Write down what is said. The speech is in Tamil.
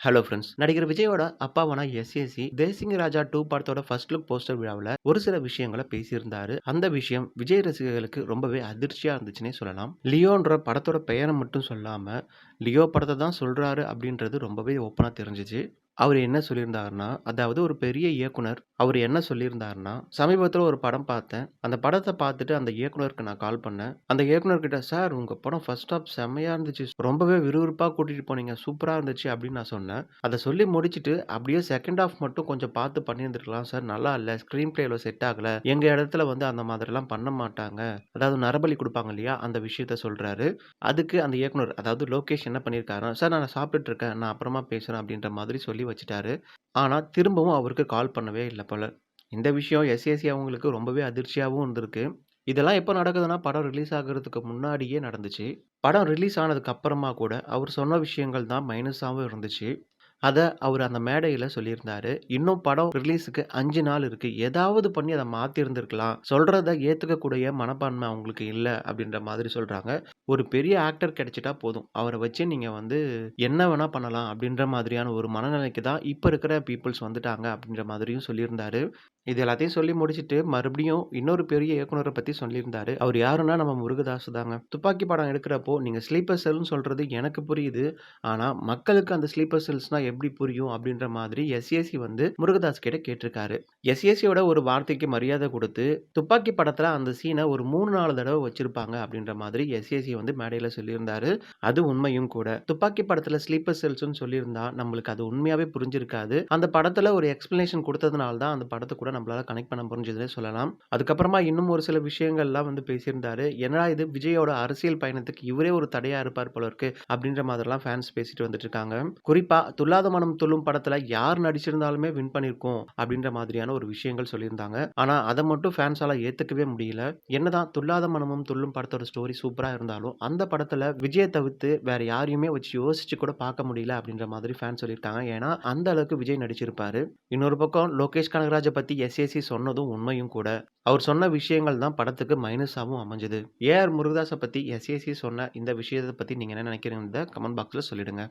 Hello friends. நடிகர் விஜயோட அப்பாவான எஸ்ஏசி தேசிங் ராஜா 2 படத்தோட ஃபர்ஸ்ட் லுக் போஸ்டர் விழாவுல ஒரு சில விஷயங்கள பேசியிருந்தாரு. அந்த விஷயம் விஜய் ரசிகர்களுக்கு ரொம்பவே அதிர்ச்சியா இருந்துச்சுன்னே சொல்லலாம். லியோன்ற படத்தோட பெயர மட்டும் சொல்லாம, லியோ படத்த தான் சொல்றாரு அப்படின்றது ரொம்பவே ஓப்பனா தெரிஞ்சுச்சு. அவரு என்ன சொல்லியிருந்தாருன்னா, அதாவது ஒரு பெரிய இயக்குனர் அவரு என்ன சொல்லியிருந்தாருன்னா, சமீபத்தில ஒரு படம் பார்த்தேன். அந்த படத்த பார்த்துட்டு அந்த இயக்குனருக்கு நான் கால் பண்ணேன். அந்த இயக்குனர்கிட்ட, "சார் உங்க படம் ஃபர்ஸ்ட் ஹாஃப் செம்மையா இருந்துச்சு. ரொம்பவே விறுவிறுப்பா கூட்டிட்டு போனீங்க. சூப்பரா இருந்துச்சு" அப்படின்னு நான் சொன்னேன். அத சொல்லி முடிச்சுட்டு, அப்படியே செகண்ட் ஹால்ஃப் மட்டும் கொஞ்சம் பார்த்து பண்ணியிருந்திருக்கலாம் சார். நல்லா இல்ல. ஸ்க்ரீன் பிளே இவ்வளோ செட் ஆகல. எங்க இடத்துல வந்து அந்த மாதிரிலாம் பண்ண மாட்டாங்க. அதாவது நரபலி குடுப்பாங்க இல்லையா? அந்த விஷயத்த சொல்றாரு. அதுக்கு அந்த இயக்குனர், அதாவது லோகேஷ் என்ன பண்ணியிருக்காருன்னா, "சார் நான் சாப்பிட்டுட்டு இருக்கேன். நான் அப்புறமா பேசுறேன்" அப்படின்ற மாதிரி சொல்லி வச்சுட்டாரு. ஆனா, திரும்பவும் அவருக்கு கால் பண்ணவே இல்ல போல. இந்த விஷயம் எஸ்ஏசி அவங்களுக்கு ரொம்பவே அதிர்ச்சியாவும் இருந்திருக்கு. இதெல்லாம் எப்ப நடக்குதுன்னா, படம் ரிலீஸ் ஆகுறதுக்கு முன்னாடியே நடந்துச்சு. படம் ரிலீஸ் ஆனதுக்கு அப்புறமா கூட, அவர் சொன்ன விஷயங்கள் தான் மைனஸாவும் இருந்துச்சு. அத அவரு அந்த மேடையில சொல்லியிருந்தாரு. இன்னும் படம் ரிலீஸுக்கு 5 நாள் இருக்கு. ஏதாவது பண்ணி அத மாத்தியிருந்திருக்கலாம். சொல்றத ஏத்துக்கக்கூடிய மனப்பான்மை அவங்களுக்கு இல்ல அப்படின்ற மாதிரி சொல்றாங்க. ஒரு பெரிய ஆக்டர் கிடைச்சிட்டா போதும். அவர வச்சு நீங்க வந்து என்ன வேணா பண்ணலாம் அப்படின்ற மாதிரியான ஒரு மனநிலைக்கு தான் இப்ப இருக்கிற பீப்பிள்ஸ் வந்துட்டாங்க அப்படின்ற மாதிரியும் சொல்லியிருந்தாரு. இது எல்லாத்தையும் சொல்லி முடிச்சுட்டு மறுபடியும் இன்னொரு பெரிய இயக்குனர பத்தி சொல்லியிருந்தாரு. அவரு யாருன்னா நம்ம முருகதாஸ் தாங்க. துப்பாக்கி படம் எடுக்கிறப்போ நீங்க ஸ்லீப்பர் செல்ன்னு சொல்றது எனக்கு புரியுது. ஆனா, மக்களுக்கு அந்த ஸ்லீப்பர் செல்ஸ்னா எப்படி புரியும்? அப்படின்ற மாதிரி எஸ்ஏசி வந்து முருகதாஸ் கிட்ட கேட்டிருக்காரு. எஸ்ஏசியோட ஒரு வார்த்தைக்கு மரியாதை குடுத்து, துப்பாக்கி படத்துல அந்த சீன ஒரு 3, 4 தடவ வச்சிருப்பாங்க அப்படின்ற மாதிரி எஸ்ஏசி வந்து மேடையில சொல்லியிருந்தாரு. அது உண்மையும் கூட. துப்பாக்கி படத்துல ஸ்லீப்பர் செல்ஸ்ன்னு சொல்லியிருந்தா, நம்மளுக்கு அது உண்மையாவே புரிஞ்சிருக்காது. அந்த படத்துல ஒரு எக்ஸ்ப்ளனேஷன் குடுத்ததுனால தான் அந்த படத்த கூட நம்மளால கனெக்ட் பண்ண முடிஞ்சதுன்னே சொல்லலாம். அதுக்கப்புறமா இன்னும் ஒரு சில விஷயங்கள்லாம் வந்து பேசியிருந்தாரு. என்னடா இது விஜயோட அரசியல் பயணத்துக்கு இவரே ஒரு தடையா இருப்பார் போல இருக்கு. அப்படின்ற மாதிரிலாம் ஃபேன்ஸ் பேசிட்டு வந்துட்டு இருக்காங்க. குறிப்பா "துள்ளாத மனம் துள்ளும்" படத்துல யார் நடிச்சிருந்தாலுமே வின் பண்ணியிருக்கும் அப்படின்ற மாதிரியான ஒரு விஷயங்கள் சொல்லியிருந்தாங்க. ஆனா அத மட்டும் ஃபேன்ஸால ஏத்துக்கவே முடியல. என்னதான் "துள்ளாத மனமும் துள்ளும்" படத்தோட ஸ்டோரி சூப்பரா இருந்தாலும், அந்த படத்துல விஜய தவிர்த்து வேற யாரையுமே வச்சு யோசிச்சு கூட பார்க்க முடியல அப்படின்ற மாதிரி ஃபேன்ஸ் சொல்லியிருக்காங்க. ஏன்னா அந்த அளவுக்கு விஜய் நடிச்சிருப்பாரு. இன்னொரு பக்கம் லோகேஷ் கனகராஜ பத்தி எஸ்ஏசி சொன்னதும் உண்மையும் கூட. அவர் சொன்ன விஷயங்கள் தான் படத்துக்கு மைனஸாவும் அமைஞ்சது. ஏஆர் முருகதாஸ பத்தி எஸ்ஏசி சொன்ன இந்த விஷயத்த பத்தி நீங்க என்ன நினைக்கிறீங்கன்றத கமெண்ட் பாக்ஸ்ல சொல்லிடுங்க.